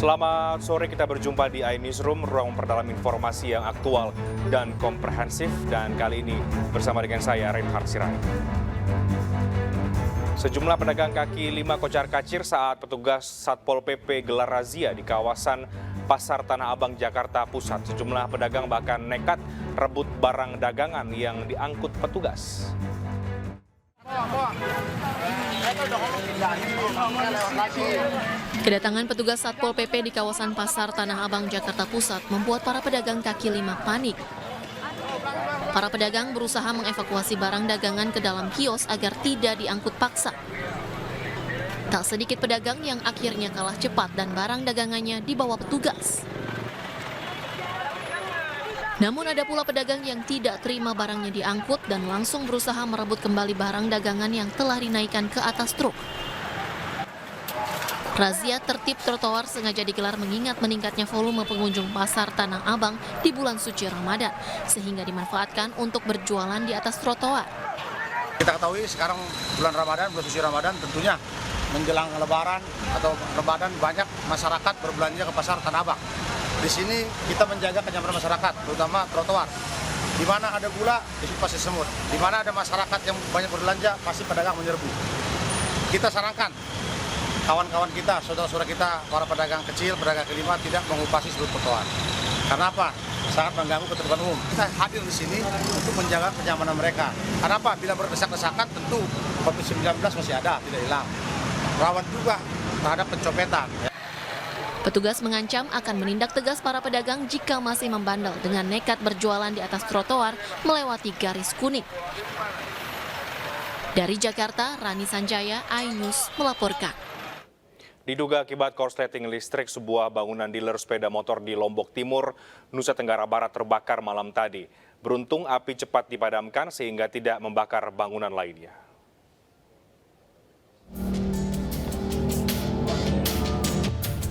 Selamat sore, kita berjumpa di iNewsroom, ruang memperdalam informasi yang aktual dan komprehensif. Dan kali ini bersama dengan saya, Reinhard Sirait. Sejumlah pedagang kaki lima kocar-kacir saat petugas Satpol PP gelar razia di kawasan Pasar Tanah Abang, Jakarta Pusat. Sejumlah pedagang bahkan nekat rebut barang dagangan yang diangkut petugas. Kedatangan petugas Satpol PP di kawasan Pasar Tanah Abang, Jakarta Pusat membuat para pedagang kaki lima panik. Para pedagang berusaha mengevakuasi barang dagangan ke dalam kios agar tidak diangkut paksa. Tak sedikit pedagang yang akhirnya kalah cepat dan barang dagangannya dibawa petugas. Namun ada pula pedagang yang tidak terima barangnya diangkut dan langsung berusaha merebut kembali barang dagangan yang telah dinaikkan ke atas truk. Razia tertib trotoar sengaja digelar mengingat meningkatnya volume pengunjung Pasar Tanah Abang di bulan suci Ramadan, sehingga dimanfaatkan untuk berjualan di atas trotoar. Kita ketahui sekarang bulan Ramadan, bulan suci Ramadan, tentunya menjelang Lebaran atau Ramadan banyak masyarakat berbelanja ke Pasar Tanah Abang. Di sini kita menjaga kenyamanan masyarakat, terutama trotoar. Di mana ada gula, di situ pasti semut. Di mana ada masyarakat yang banyak berbelanja, pasti pedagang menyerbu. Kita sarankan kawan-kawan kita, saudara-saudara kita, para pedagang kecil, pedagang kelima tidak mengupasi seluruh trotoar. Karena apa? Sangat mengganggu ketertiban umum. Kita hadir di sini untuk menjaga kenyamanan mereka. Karena apa? Bila berdesak-desakan tentu COVID-19 masih ada, tidak hilang. Rawan juga terhadap pencopetan. Petugas mengancam akan menindak tegas para pedagang jika masih membandel dengan nekat berjualan di atas trotoar melewati garis kuning. Dari Jakarta, Rani Sanjaya, iNews melaporkan. Diduga akibat korsleting listrik, sebuah bangunan dealer sepeda motor di Lombok Timur, Nusa Tenggara Barat terbakar malam tadi. Beruntung api cepat dipadamkan sehingga tidak membakar bangunan lainnya.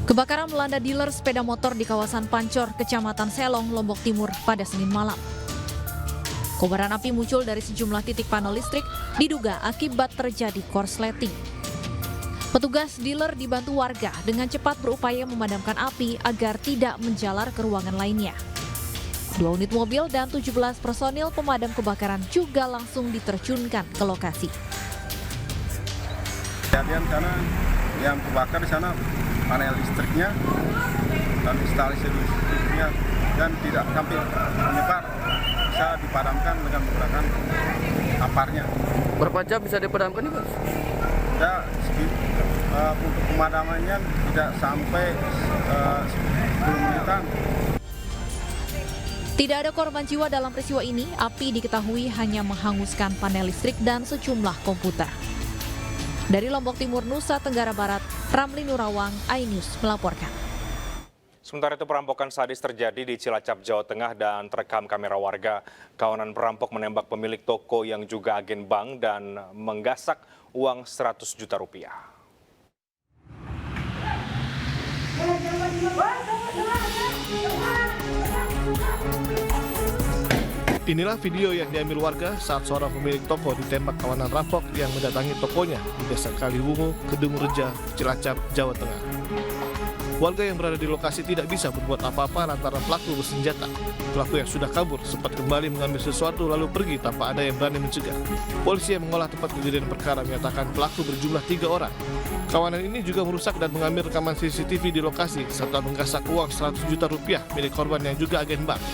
Kebakaran melanda dealer sepeda motor di kawasan Pancor, Kecamatan Selong, Lombok Timur pada Senin malam. Kobaran api muncul dari sejumlah titik panel listrik, diduga akibat terjadi korsleting. Petugas dealer dibantu warga dengan cepat berupaya memadamkan api agar tidak menjalar ke ruangan lainnya. 2 unit mobil dan 17 personil pemadam kebakaran juga langsung diterjunkan ke lokasi. Kejadian sana yang terbakar di sana panel listriknya dan instalasi listriknya dan tidak sampai menyebar, bisa dipadamkan dengan menggunakan aparnya. Berapa jam bisa dipadamkan nih, Mas? Ya, untuk pemadamannya tidak sampai 10 menitan. Tidak ada korban jiwa dalam peristiwa ini, api diketahui hanya menghanguskan panel listrik dan sejumlah komputer. Dari Lombok Timur, Nusa Tenggara Barat, Ramli Nurawang, iNews melaporkan. Sementara itu perampokan sadis terjadi di Cilacap, Jawa Tengah dan terekam kamera warga. Kawanan perampok menembak pemilik toko yang juga agen bank dan menggasak uang 100 juta rupiah. Inilah video yang diambil warga saat seorang pemilik toko ditembak kawanan rampok yang mendatangi tokonya di Desa Kaliwungu, Kedung Reja, Cilacap, Jawa Tengah. Warga yang berada di lokasi tidak bisa berbuat apa-apa lantaran pelaku bersenjata. Pelaku yang sudah kabur sempat kembali mengambil sesuatu lalu pergi tanpa ada yang berani mencegah. Polisi yang mengolah tempat kejadian perkara menyatakan pelaku berjumlah 3 orang. Kawanan ini juga merusak dan mengambil rekaman CCTV di lokasi serta menggasak uang 100 juta rupiah milik korban yang juga agen bank.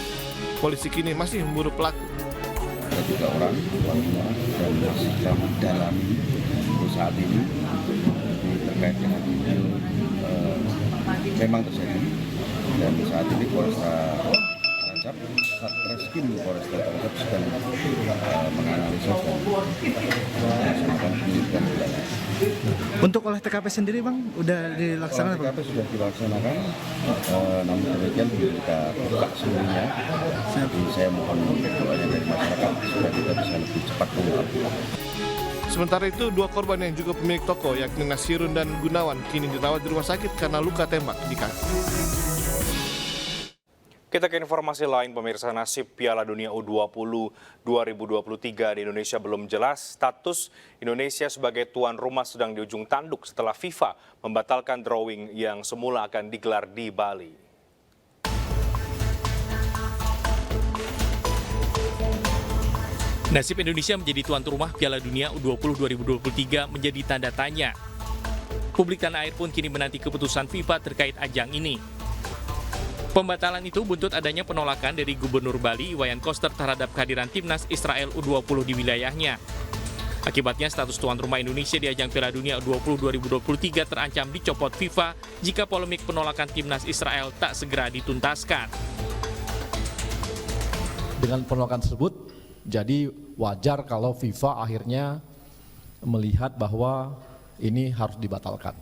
Polisi kini masih memburu pelaku. Ada 3 orang dan masih kami dalami saat ini terkait dengan video memang terjadi dan saat ini Polresta Cilacap, Satreskrim Polresta Cilacap sedang menganalisa dan melaksanakan penyidikan wilayah. Untuk olah TKP sendiri, Bang, udah dilaksanakan? Olah TKP sudah dilaksanakan, namun demikian kita buka seluruhnya. Jadi saya mohon doanya dari masyarakat supaya kita bisa lebih cepat mengungkap. Sementara itu, 2 korban yang juga pemilik toko yakni Nasirun dan Gunawan kini dirawat di rumah sakit karena luka tembak di kaki. Kita ke informasi lain, pemirsa. Nasib Piala Dunia U20 2023 di Indonesia belum jelas. Status Indonesia sebagai tuan rumah sedang di ujung tanduk setelah FIFA membatalkan drawing yang semula akan digelar di Bali. Nasib Indonesia menjadi tuan rumah Piala Dunia U20 2023 menjadi tanda tanya. Publik tanah air pun kini menanti keputusan FIFA terkait ajang ini. Pembatalan itu buntut adanya penolakan dari Gubernur Bali Iwayan Koster terhadap kehadiran timnas Israel U20 di wilayahnya. Akibatnya status tuan rumah Indonesia di ajang Piala Dunia U20 2023 terancam dicopot FIFA jika polemik penolakan timnas Israel tak segera dituntaskan. Dengan penolakan tersebut, jadi wajar kalau FIFA akhirnya melihat bahwa ini harus dibatalkan.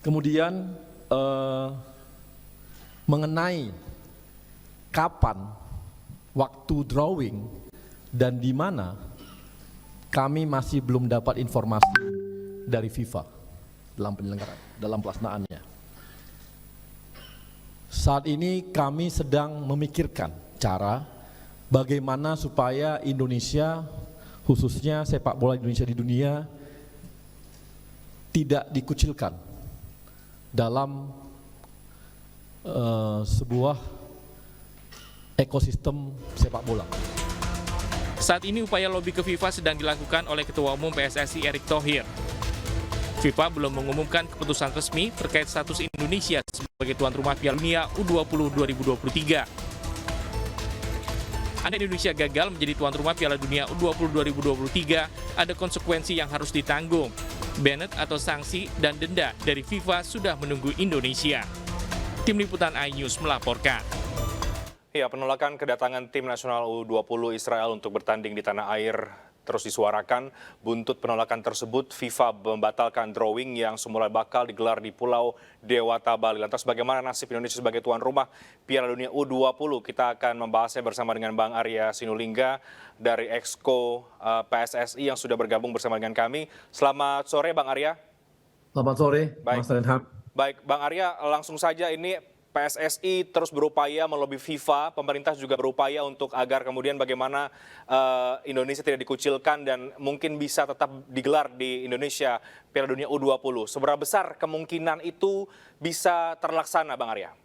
Kemudian mengenai kapan waktu drawing dan di mana, kami masih belum dapat informasi dari FIFA dalam penyelenggaraan, dalam pelaksanaannya. Saat ini kami sedang memikirkan cara bagaimana supaya Indonesia, khususnya sepak bola Indonesia di dunia, tidak dikucilkan dalam sebuah ekosistem sepak bola. Saat ini upaya lobi ke FIFA sedang dilakukan oleh Ketua Umum PSSI Erick Thohir. FIFA belum mengumumkan keputusan resmi terkait status Indonesia sebagai tuan rumah Piala Dunia U20 2023. Andai Indonesia gagal menjadi tuan rumah Piala Dunia U20 2023, ada konsekuensi yang harus ditanggung. Banned atau sanksi dan denda dari FIFA sudah menunggu Indonesia. Tim Liputan iNews melaporkan. Ya, penolakan kedatangan tim nasional U20 Israel untuk bertanding di tanah air terus disuarakan. Buntut penolakan tersebut, FIFA membatalkan drawing yang semula bakal digelar di Pulau Dewata, Bali. Lantas bagaimana nasib Indonesia sebagai tuan rumah Piala Dunia U20? Kita akan membahasnya bersama dengan Bang Arya Sinulinga dari Exco PSSI yang sudah bergabung bersama dengan kami. Selamat sore, Bang Arya. Selamat sore, Mas Renhard. Baik, Bang Arya, langsung saja ini PSSI terus berupaya melobi FIFA, pemerintah juga berupaya untuk agar kemudian bagaimana Indonesia tidak dikucilkan dan mungkin bisa tetap digelar di Indonesia Piala Dunia U20. Seberapa besar kemungkinan itu bisa terlaksana, Bang Arya?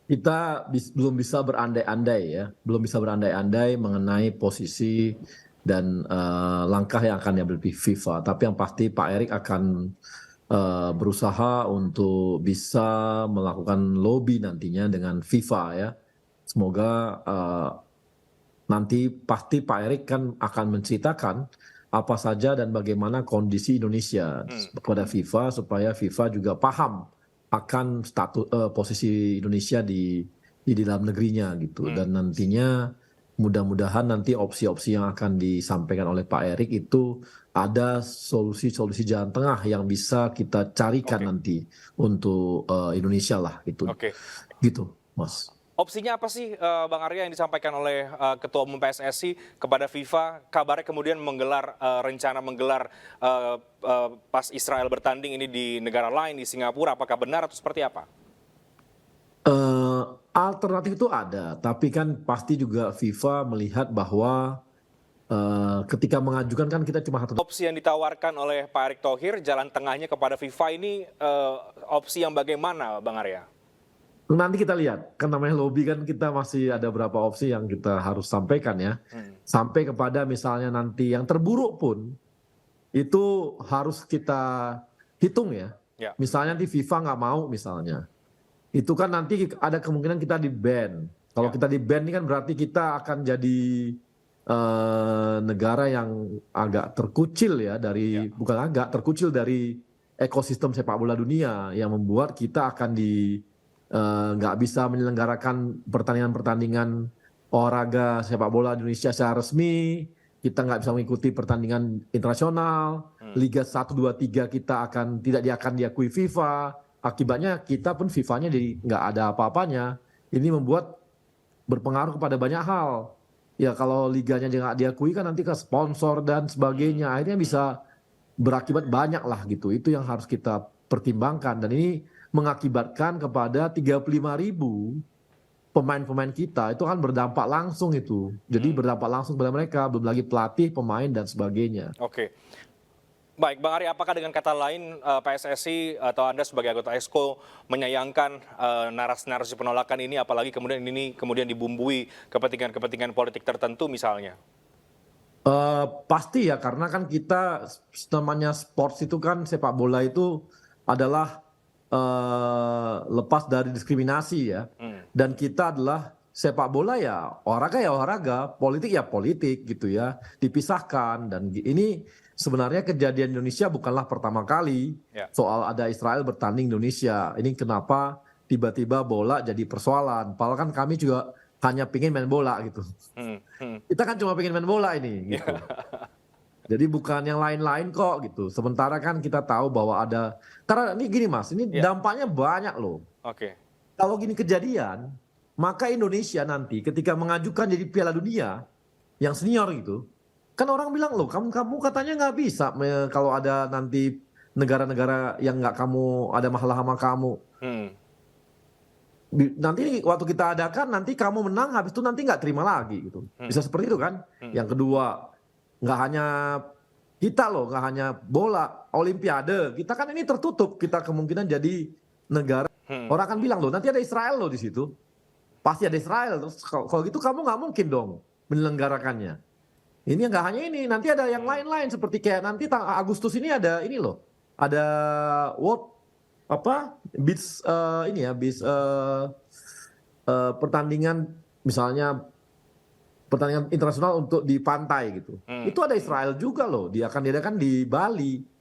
Kita belum bisa berandai-andai ya, belum bisa berandai-andai mengenai posisi dan langkah yang akan diambil FIFA. Tapi yang pasti Pak Erick akan berusaha untuk bisa melakukan lobby nantinya dengan FIFA ya. Semoga nanti pasti Pak Erick kan akan menceritakan apa saja dan bagaimana kondisi Indonesia kepada FIFA supaya FIFA juga paham akan status posisi Indonesia di dalam negerinya gitu. Dan nantinya mudah-mudahan nanti opsi-opsi yang akan disampaikan oleh Pak Erick itu ada solusi-solusi jalan tengah yang bisa kita carikan nanti untuk Indonesia lah gitu. Gitu, Mas. Opsinya apa sih, Bang Arya, yang disampaikan oleh Ketua Umum PSSI kepada FIFA? Kabarnya kemudian rencana menggelar pas Israel bertanding ini di negara lain, di Singapura. Apakah benar atau seperti apa? Alternatif itu ada, tapi kan pasti juga FIFA melihat bahwa ketika mengajukan kan kita cuma satu. Opsi yang ditawarkan oleh Pak Erick Thohir, jalan tengahnya kepada FIFA ini opsi yang bagaimana, Bang Arya? Nanti kita lihat, kan namanya lobby kan kita masih ada beberapa opsi yang kita harus sampaikan ya. Sampai kepada misalnya nanti yang terburuk pun, itu harus kita hitung ya. Misalnya nanti FIFA nggak mau misalnya. Itu kan nanti ada kemungkinan kita di-ban. Kalau kita di-ban ini kan berarti kita akan jadi negara yang agak terkucil ya bukan agak terkucil dari ekosistem sepak bola dunia yang membuat kita akan nggak bisa menyelenggarakan pertandingan-pertandingan olahraga sepak bola Indonesia secara resmi. Kita nggak bisa mengikuti pertandingan internasional. Liga 1, 2, 3 kita tidak akan diakui FIFA. Akibatnya kita pun FIFA-nya nggak ada apa-apanya. Ini membuat berpengaruh kepada banyak hal. Ya kalau liganya nggak diakui kan nanti ke sponsor dan sebagainya. Akhirnya bisa berakibat banyak lah gitu. Itu yang harus kita pertimbangkan. Dan ini mengakibatkan kepada 35.000 pemain-pemain kita itu kan berdampak langsung itu. Jadi berdampak langsung pada mereka, belum lagi pelatih, pemain dan sebagainya. Oke. Baik, Bang Ari, apakah dengan kata lain PSSI atau Anda sebagai anggota Exco menyayangkan narasi-narasi penolakan ini, apalagi kemudian ini dibumbui kepentingan-kepentingan politik tertentu misalnya? Pasti ya, karena kan kita namanya sports itu kan, sepak bola itu adalah lepas dari diskriminasi ya. Dan kita adalah sepak bola ya olahraga, politik ya politik gitu ya, dipisahkan. Dan ini sebenarnya kejadian Indonesia bukanlah pertama kali soal ada Israel bertanding Indonesia. Ini kenapa tiba-tiba bola jadi persoalan, padahal kan kami juga hanya pingin main bola gitu. Kita kan cuma pingin main bola ini gitu. Jadi bukan yang lain-lain kok gitu. Sementara kan kita tahu bahwa ada, karena ini gini Mas, ini dampaknya banyak loh. Oke. Kalau gini kejadian, maka Indonesia nanti ketika mengajukan jadi Piala Dunia yang senior gitu, kan orang bilang loh, kamu katanya nggak bisa kalau ada nanti negara-negara yang nggak kamu ada masalah sama kamu. Nanti waktu kita adakan nanti kamu menang, habis itu nanti nggak terima lagi gitu. Bisa seperti itu kan? Yang kedua, nggak hanya kita loh, nggak hanya bola, Olimpiade, kita kan ini tertutup, kita kemungkinan jadi negara. Orang akan bilang loh, nanti ada Israel loh di situ, pasti ada Israel. Terus kalau gitu kamu nggak mungkin dong menyelenggarakannya. Ini nggak hanya ini, nanti ada yang lain-lain seperti kayak nanti Agustus ini ada ini loh, ada World beach pertandingan misalnya. Pertandingan internasional untuk di pantai gitu. Itu ada Israel juga loh, dia akan diadakan di Bali.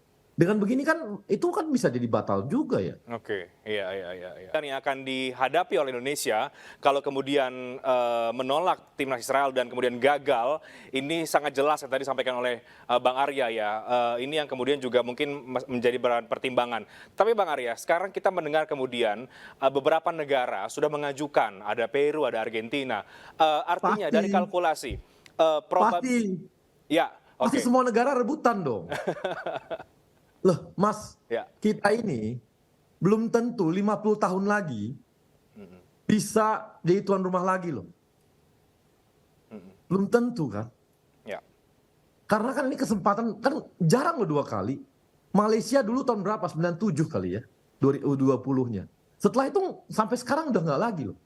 Dengan begini kan itu kan bisa jadi batal juga ya. Oke, iya. Dan yang akan dihadapi oleh Indonesia kalau kemudian menolak timnas Israel dan kemudian gagal, ini sangat jelas yang tadi disampaikan oleh Bang Arya ya. Ini yang kemudian juga mungkin menjadi bahan pertimbangan. Tapi Bang Arya, sekarang kita mendengar kemudian beberapa negara sudah mengajukan, ada Peru, ada Argentina. Artinya Pasti. dari kalkulasi Pasti. Ya, Pasti semua negara rebutan dong. Loh Mas, kita ini belum tentu 50 tahun lagi bisa jadi tuan rumah lagi loh. Belum tentu kan. Karena kan ini kesempatan, kan jarang loh 2 kali. Malaysia dulu tahun berapa? 97 kali ya, 2020-nya. Setelah itu sampai sekarang udah nggak lagi loh.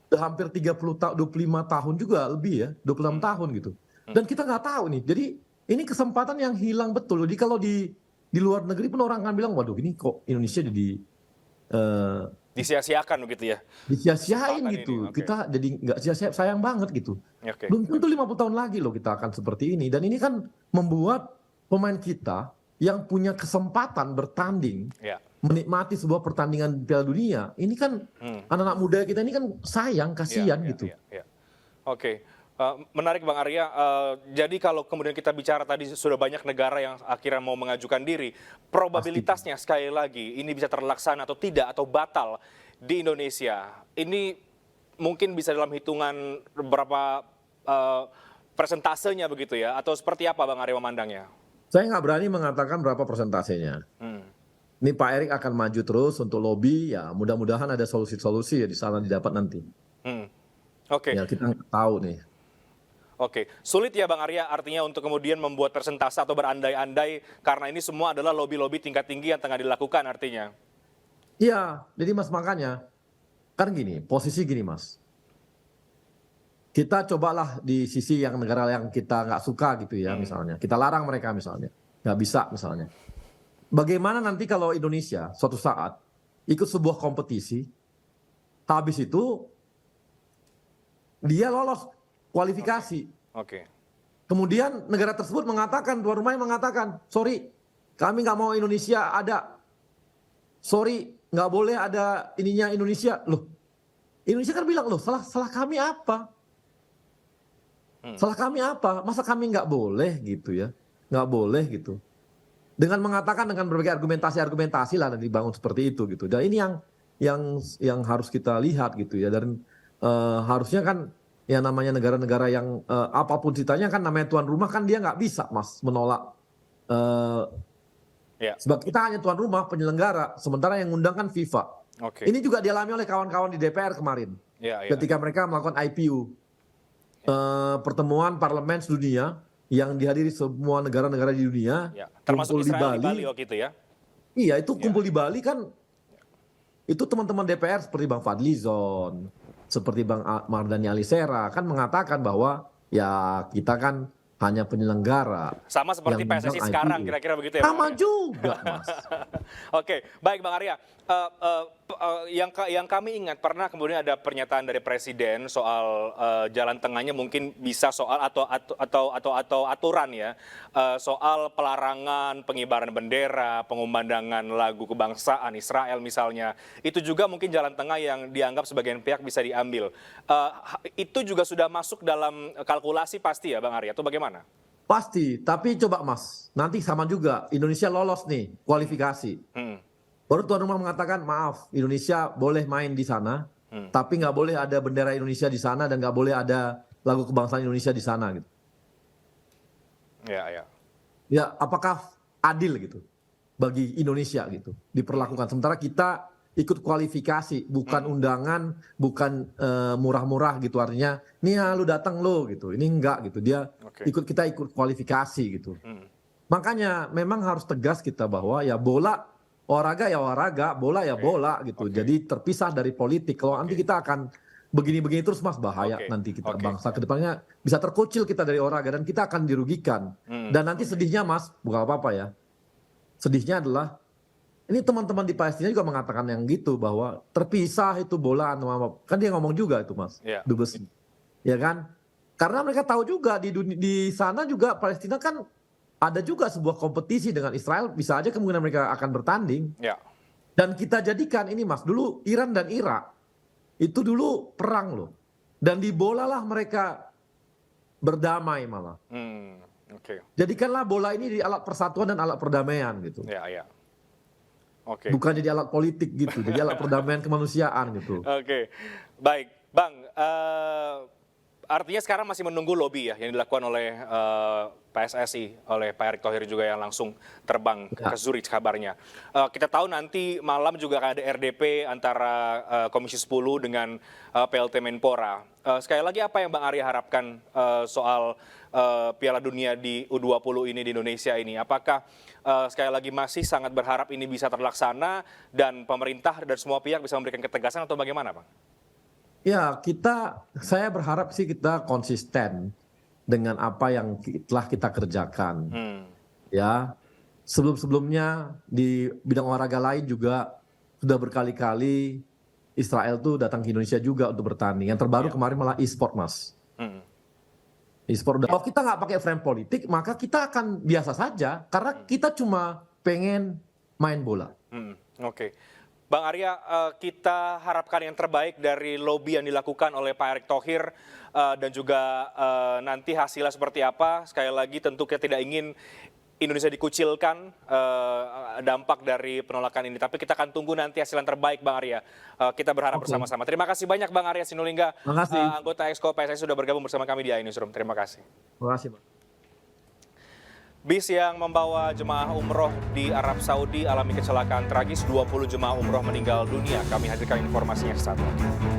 Udah hampir 25 tahun juga lebih ya, 26 tahun gitu. Dan kita nggak tahu nih, jadi ini kesempatan yang hilang betul. Jadi kalau di luar negeri pun orang akan bilang, waduh ini kok Indonesia jadi disia-siakan begitu ya? Disia-siain gitu. Kita jadi nggak sia-sia, sayang banget gitu. Belum tentu 50 tahun lagi loh kita akan seperti ini. Dan ini kan membuat pemain kita yang punya kesempatan bertanding, menikmati sebuah pertandingan Piala Dunia, ini kan anak-anak muda kita ini kan sayang, kasihan gitu. Oke. Menarik Bang Arya, jadi kalau kemudian kita bicara tadi sudah banyak negara yang akhirnya mau mengajukan diri, probabilitasnya sekali lagi ini bisa terlaksana atau tidak atau batal di Indonesia, ini mungkin bisa dalam hitungan berapa persentasenya begitu ya, atau seperti apa Bang Arya memandangnya? Saya nggak berani mengatakan berapa persentasenya. Ini Pak Erik akan maju terus untuk lobby, ya mudah-mudahan ada solusi-solusi ya di sana didapat nanti. Ya kita nggak tahu nih. Oke, sulit ya Bang Arya artinya untuk kemudian membuat persentase atau berandai-andai karena ini semua adalah lobby-lobby tingkat tinggi yang tengah dilakukan artinya. Iya, jadi Mas makanya kan gini, posisi gini Mas. Kita cobalah di sisi yang negara yang kita nggak suka gitu ya misalnya. Kita larang mereka misalnya, nggak bisa misalnya. Bagaimana nanti kalau Indonesia suatu saat ikut sebuah kompetisi, habis itu dia lolos kualifikasi. Kemudian negara tersebut mengatakan, tuan rumahnya mengatakan, sorry, kami nggak mau Indonesia ada. Sorry, nggak boleh ada ininya Indonesia. Loh, Indonesia kan bilang, loh salah kami apa? Salah kami apa? Masa kami nggak boleh gitu ya? Nggak boleh gitu. Dengan mengatakan dengan berbagai argumentasi lah dibangun seperti itu gitu. Dan ini yang harus kita lihat gitu ya. Dan harusnya kan ya namanya negara-negara yang apapun ceritanya kan namanya tuan rumah kan dia nggak bisa Mas menolak Ya. Sebab kita hanya tuan rumah penyelenggara, sementara yang ngundang kan FIFA. Oke. Ini juga dialami oleh kawan-kawan di DPR kemarin. Ya, Ketika mereka melakukan IPU, pertemuan parlemen sedunia yang dihadiri semua negara-negara di dunia, Ya. Termasuk kumpul Israel di Bali waktu itu ya. Iya, itu kumpul di Bali kan, itu teman-teman DPR seperti Bang Fadlizon, seperti Bang Mardhani Alisera kan mengatakan bahwa ya kita kan hanya penyelenggara. Sama seperti yang PSSI undang sekarang IPU. kira-kira begitu ya. Sama Bang Arya? juga, Mas. Oke, baik Bang Arya. Yang kami ingat pernah kemudian ada pernyataan dari Presiden soal jalan tengahnya mungkin bisa soal atau aturan ya, soal pelarangan pengibaran bendera, pengumandangan lagu kebangsaan Israel misalnya. Itu juga mungkin jalan tengah yang dianggap sebagian pihak bisa diambil. Itu juga sudah masuk dalam kalkulasi pasti ya Bang Arya, atau bagaimana? Pasti, tapi coba Mas, nanti sama juga Indonesia lolos nih kualifikasi. Baru tuan rumah mengatakan maaf, Indonesia boleh main di sana, tapi nggak boleh ada bendera Indonesia di sana dan nggak boleh ada lagu kebangsaan Indonesia di sana gitu. Ya. Ya, apakah adil gitu bagi Indonesia gitu diperlakukan? Sementara kita ikut kualifikasi, bukan undangan, bukan murah-murah gitu, artinya nih ya lu datang lo gitu, ini enggak gitu, dia kita ikut kualifikasi gitu. Makanya memang harus tegas kita bahwa ya olahraga ya olahraga, bola ya bola gitu. Jadi terpisah dari politik. Kalau nanti kita akan begini-begini terus Mas, bahaya nanti kita bangsa kedepannya bisa terkucil kita dari olahraga dan kita akan dirugikan. Dan nanti sedihnya Mas, bukan apa-apa ya. Sedihnya adalah ini teman-teman di Palestina juga mengatakan yang gitu, bahwa terpisah itu bola, kan dia ngomong juga itu Mas, Dubes, ya kan? Karena mereka tahu juga di sana juga Palestina kan ada juga sebuah kompetisi dengan Israel, bisa aja kemungkinan mereka akan bertanding. Dan kita jadikan ini Mas, dulu Iran dan Irak itu dulu perang loh, dan di bola lah mereka berdamai malah. Jadikanlah bola ini di alat persatuan dan alat perdamaian gitu. Bukan jadi alat politik gitu, jadi alat perdamaian kemanusiaan gitu. Baik, Bang. Artinya sekarang masih menunggu lobby ya yang dilakukan oleh PSSI, oleh Pak Erick Thohir juga yang langsung terbang ke Zurich kabarnya. Kita tahu nanti malam juga akan ada RDP antara Komisi 10 dengan PLT Menpora. Sekali lagi apa yang Bang Arya harapkan soal Piala Dunia di U20 ini di Indonesia ini? Apakah sekali lagi masih sangat berharap ini bisa terlaksana dan pemerintah dan semua pihak bisa memberikan ketegasan atau bagaimana, Bang? Ya, saya berharap sih kita konsisten dengan apa yang telah kita kerjakan. Ya, sebelum-sebelumnya di bidang olahraga lain juga sudah berkali-kali Israel tuh datang ke Indonesia juga untuk bertanding. Yang terbaru kemarin malah e-sport, Mas. E-sport. Kalau kita nggak pakai frame politik, maka kita akan biasa saja karena kita cuma pengen main bola. Bang Arya, kita harapkan yang terbaik dari lobby yang dilakukan oleh Pak Erick Thohir dan juga nanti hasilnya seperti apa. Sekali lagi tentu kita tidak ingin Indonesia dikucilkan dampak dari penolakan ini. Tapi kita akan tunggu nanti hasil yang terbaik, Bang Arya. Kita berharap bersama-sama. Terima kasih banyak Bang Arya Sinulinga, anggota Exco PSSI sudah bergabung bersama kami di iNewsroom. Terima kasih. Terima kasih, Bang. Bis yang membawa jemaah umroh di Arab Saudi alami kecelakaan tragis, 20 jemaah umroh meninggal dunia. Kami hadirkan informasinya sesaat lagi.